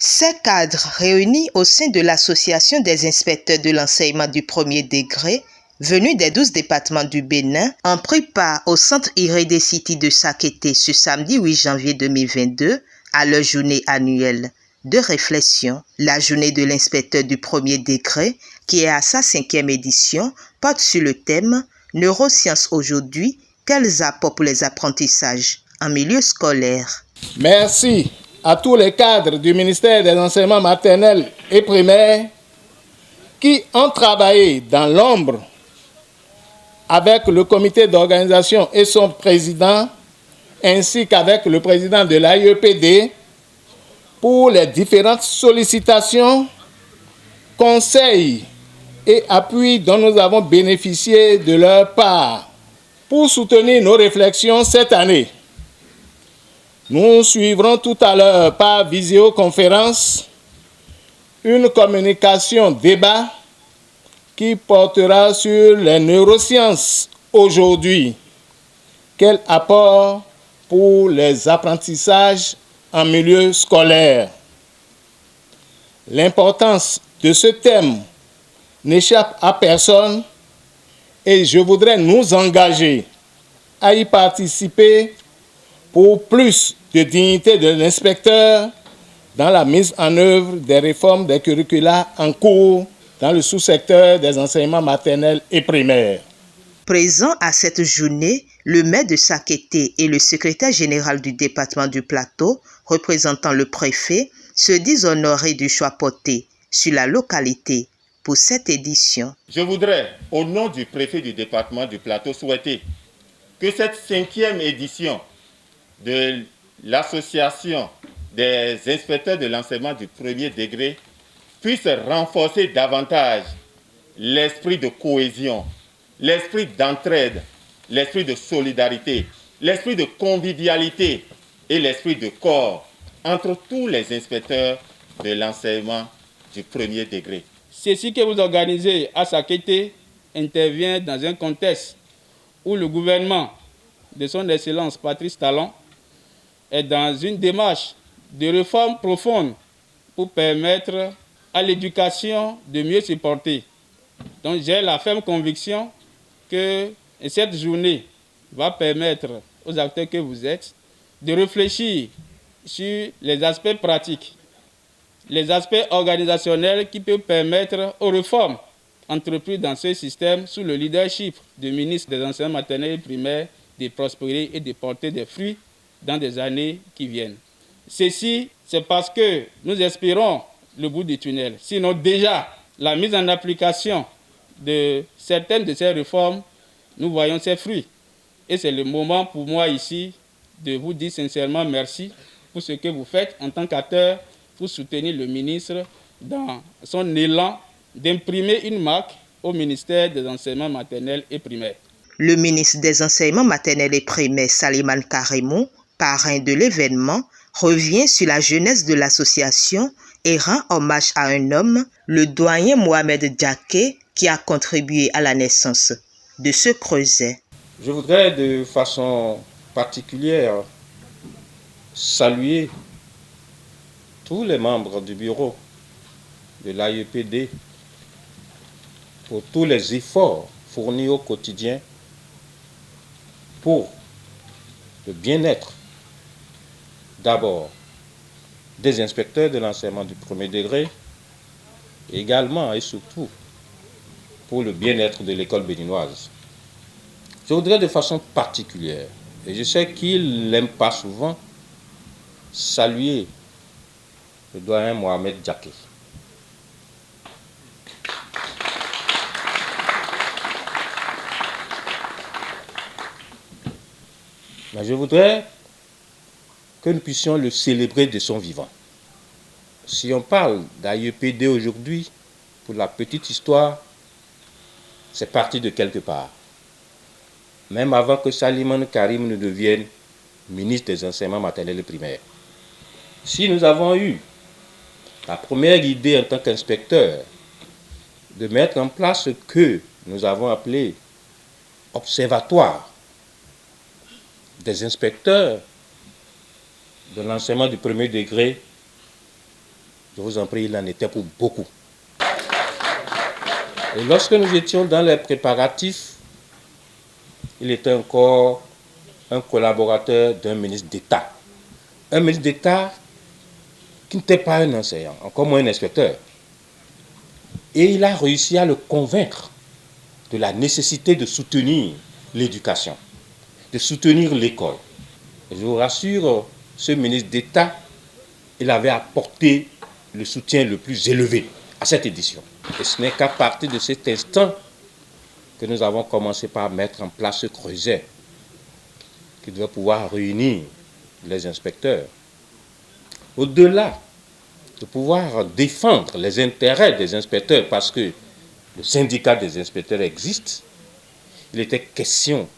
Ces cadres réunis au sein de l'Association des inspecteurs de l'enseignement du premier degré, venus des 12 départements du Bénin, ont pris part au centre Irédé City de Sakété ce samedi 8 janvier 2022 à leur journée annuelle de réflexion. La journée de l'inspecteur du premier degré, qui est à sa 5e édition, porte sur le thème « Neurosciences aujourd'hui, quels apports pour les apprentissages en milieu scolaire ?» Merci à tous les cadres du ministère des enseignements maternels et primaires qui ont travaillé dans l'ombre avec le comité d'organisation et son président, ainsi qu'avec le président de l'AIEPD, pour les différentes sollicitations, conseils et appuis dont nous avons bénéficié de leur part. Pour soutenir nos réflexions cette année, nous suivrons tout à l'heure par visioconférence une communication débat qui portera sur les neurosciences aujourd'hui. Quel apport pour les apprentissages en milieu scolaire? L'importance de ce thème n'échappe à personne et je voudrais nous engager à y participer pour plus de dignité de l'inspecteur dans la mise en œuvre des réformes des curricula en cours dans le sous-secteur des enseignements maternels et primaires. Présent à cette journée, le maire de Sakété et le secrétaire général du département du Plateau, représentant le préfet, se disent honorés du choix porté sur la localité pour cette édition. Je voudrais, au nom du préfet du département du Plateau, souhaiter que cette 5e édition de l'association des inspecteurs de l'enseignement du premier degré puisse renforcer davantage l'esprit de cohésion, l'esprit d'entraide, l'esprit de solidarité, l'esprit de convivialité et l'esprit de corps entre tous les inspecteurs de l'enseignement du premier degré. Ceci que vous organisez à Sakété intervient dans un contexte où le gouvernement de son Excellence Patrice Talon est dans une démarche de réforme profonde pour permettre à l'éducation de mieux se porter. Donc j'ai la ferme conviction que cette journée va permettre aux acteurs que vous êtes de réfléchir sur les aspects pratiques, les aspects organisationnels qui peuvent permettre aux réformes entreprises dans ce système sous le leadership du ministre des enseignements maternels et primaires de prospérer et de porter des fruits dans des années qui viennent. Ceci, c'est parce que nous espérons le bout du tunnel. Sinon, déjà, la mise en application de certaines de ces réformes, nous voyons ses fruits. Et c'est le moment pour moi ici de vous dire sincèrement merci pour ce que vous faites en tant qu'acteur pour soutenir le ministre dans son élan d'imprimer une marque au ministère des enseignements maternels et primaires. Le ministre des enseignements maternels et primaires, Saliman Karimou, parrain de l'événement, revient sur la jeunesse de l'association et rend hommage à un homme, le doyen Mohamed Djaké, qui a contribué à la naissance de ce creuset. Je voudrais de façon particulière saluer tous les membres du bureau de l'AIEPD pour tous les efforts fournis au quotidien pour le bien-être d'abord des inspecteurs de l'enseignement du premier degré, également et surtout pour le bien-être de l'école béninoise. Je voudrais de façon particulière, et je sais qu'il n'aime pas souvent, saluer le doyen Mohamed Djaké. Mais je voudrais que nous puissions le célébrer de son vivant. Si on parle d'AIEPD aujourd'hui, pour la petite histoire, c'est parti de quelque part. Même avant que Saliman Karim ne devienne ministre des enseignements maternels et primaires. Si nous avons eu la première idée en tant qu'inspecteur de mettre en place ce que nous avons appelé observatoire des inspecteurs de l'enseignement du premier degré, Je vous en prie, il en était pour beaucoup. Et lorsque nous étions dans les préparatifs, il était encore un collaborateur d'un ministre d'État. Un ministre d'État qui n'était pas un enseignant, encore moins un inspecteur. Et il a réussi à le convaincre de la nécessité de soutenir l'éducation, de soutenir l'école. Et je vous rassure, ce ministre d'État, il avait apporté le soutien le plus élevé à cette édition. Et ce n'est qu'à partir de cet instant que nous avons commencé par mettre en place ce creuset qui devait pouvoir réunir les inspecteurs. Au-delà de pouvoir défendre les intérêts des inspecteurs, parce que le syndicat des inspecteurs existe, il était question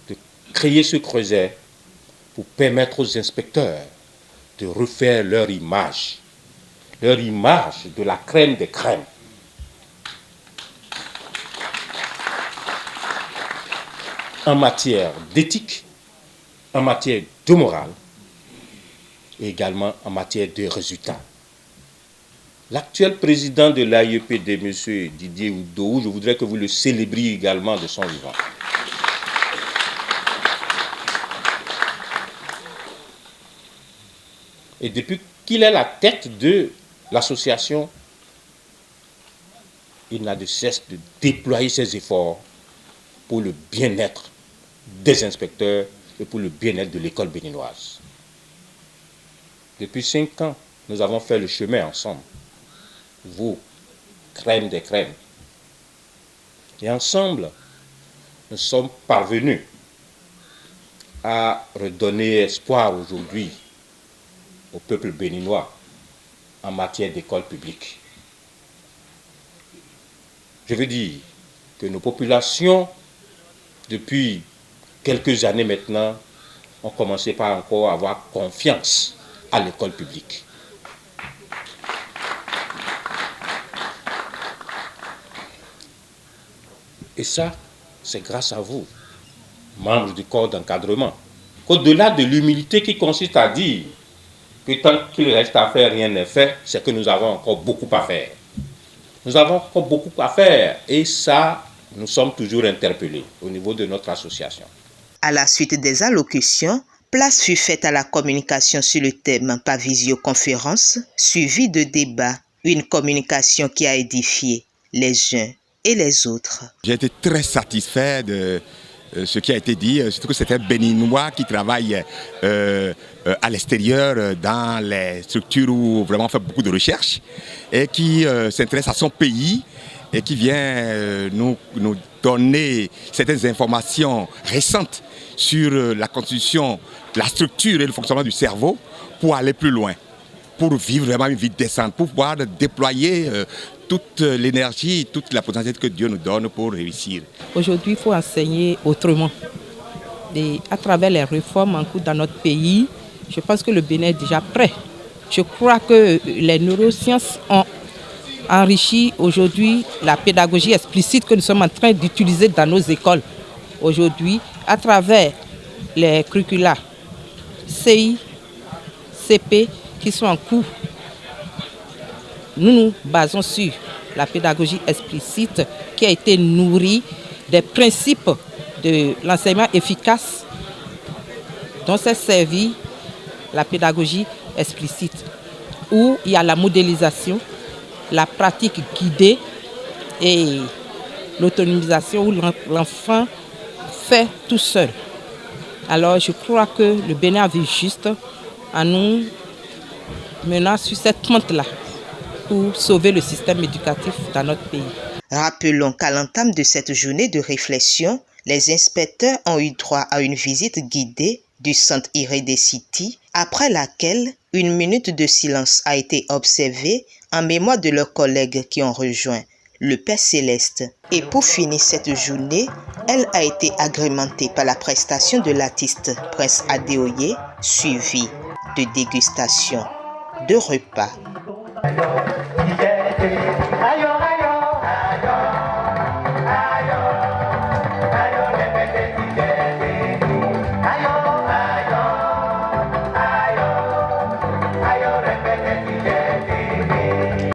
de créer ce creuset pour permettre aux inspecteurs de refaire leur image de la crème des crèmes. En matière d'éthique, en matière de morale et également en matière de résultats. L'actuel président de l'AIEPD, M. Didier Oudou, je voudrais que vous le célébriez également de son vivant. Et depuis qu'il est la tête de l'association, il n'a de cesse de déployer ses efforts pour le bien-être des inspecteurs et pour le bien-être de l'école béninoise. Depuis 5 ans, nous avons fait le chemin ensemble. Vous, crème des crèmes. Et ensemble, nous sommes parvenus à redonner espoir aujourd'hui au peuple béninois en matière d'école publique. Je veux dire que nos populations, depuis quelques années maintenant, ont commencé par encore avoir confiance à l'école publique. Et ça, c'est grâce à vous, membres du corps d'encadrement, qu'au-delà de l'humilité qui consiste à dire que tant qu'il reste à faire, rien n'est fait, c'est que nous avons encore beaucoup à faire. Nous avons encore beaucoup à faire et ça, nous sommes toujours interpellés au niveau de notre association. À la suite des allocutions, place fut faite à la communication sur le thème par visioconférence, suivie de débats, une communication qui a édifié les uns et les autres. J'ai été très satisfait de ce qui a été dit, surtout que c'est un Béninois qui travaille à l'extérieur dans les structures où vraiment on fait beaucoup de recherches et qui s'intéresse à son pays et qui vient nous donner certaines informations récentes sur la constitution, la structure et le fonctionnement du cerveau pour aller plus loin, pour vivre vraiment une vie décente, pour pouvoir déployer toute l'énergie, toute la potentialité que Dieu nous donne pour réussir. Aujourd'hui, il faut enseigner autrement. Et à travers les réformes en cours dans notre pays, je pense que le Bénin est déjà prêt. Je crois que les neurosciences ont enrichi aujourd'hui la pédagogie explicite que nous sommes en train d'utiliser dans nos écoles. Aujourd'hui, à travers les curricula CI, CP qui sont en cours, nous nous basons sur la pédagogie explicite qui a été nourrie des principes de l'enseignement efficace dont s'est servi la pédagogie explicite, où il y a la modélisation, la pratique guidée et l'autonomisation où l'enfant fait tout seul. Alors je crois que le Bénin a vu juste en nous menant sur cette pente-là pour sauver le système éducatif dans notre pays. Rappelons qu'à l'entame de cette journée de réflexion, les inspecteurs ont eu droit à une visite guidée du centre Irede City, après laquelle une minute de silence a été observée en mémoire de leurs collègues qui ont rejoint le Père Céleste. Et pour finir cette journée, elle a été agrémentée par la prestation de l'artiste Prince Adéoye, suivie de dégustation de repas.